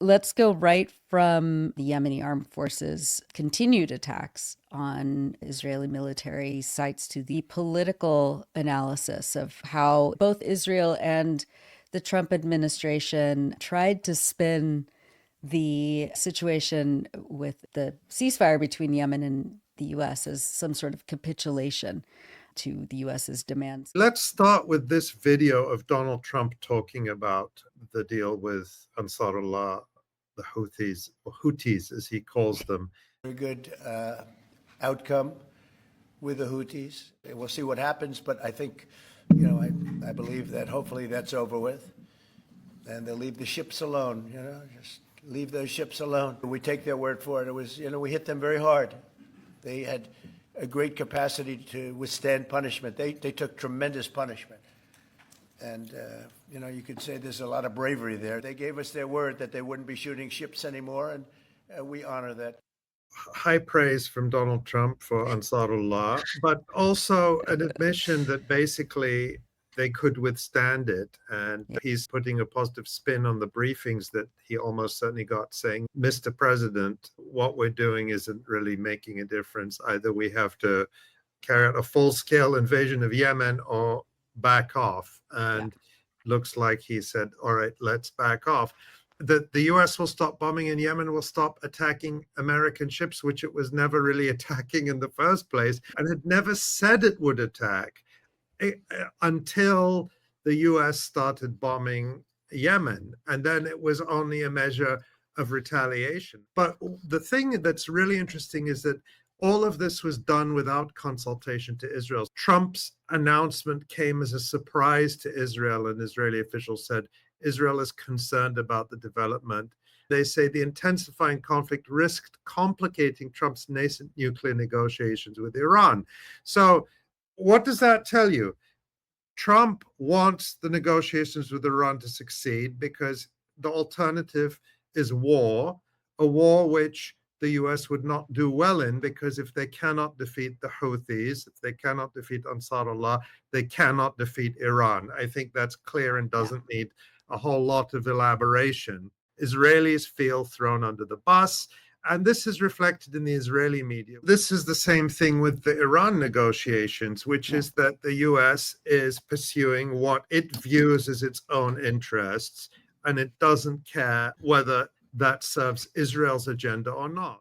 Let's go right from the Yemeni armed forces' continued attacks on Israeli military sites to the political analysis of how both Israel and the Trump administration tried to spin the situation with the ceasefire between Yemen and the US as some sort of capitulation to the US's demands. Let's start with this video of Donald Trump talking about the deal with Ansarullah, the Houthis, or Houthis as he calls them. Very good outcome with the Houthis. We'll see what happens, but I think, I believe that hopefully that's over with. And they'll leave the ships alone, just leave those ships alone. We take their word for it. It was, we hit them very hard. They had a great capacity to withstand punishment. They took tremendous punishment. And, you could say there's a lot of bravery there. They gave us their word that they wouldn't be shooting ships anymore, and we honor that. High praise from Donald Trump for Ansarullah, but also an admission that basically they could withstand it. And he's putting a positive spin on the briefings that he almost certainly got, saying, Mr. President, what we're doing isn't really making a difference. Either we have to carry out a full-scale invasion of Yemen or back off. And looks like he said, all right, let's back off. The US will stop bombing and Yemen will stop attacking American ships, which it was never really attacking in the first place, and had never said it would attack until the US started bombing Yemen. And then it was only a measure of retaliation. But the thing that's really interesting is that all of this was done without consultation to Israel. Trump's announcement came as a surprise to Israel, and Israeli officials said Israel is concerned about the development. They say the intensifying conflict risked complicating Trump's nascent nuclear negotiations with Iran. So what does that tell you? Trump wants the negotiations with Iran to succeed because the alternative is war, a war which the US would not do well in, because if they cannot defeat the Houthis, if they cannot defeat Ansarullah, they cannot defeat Iran. I think that's clear and doesn't need a whole lot of elaboration. Israelis feel thrown under the bus, and this is reflected in the Israeli media. This is the same thing with the Iran negotiations, which is that the US is pursuing what it views as its own interests, and it doesn't care whether that serves Israel's agenda or not.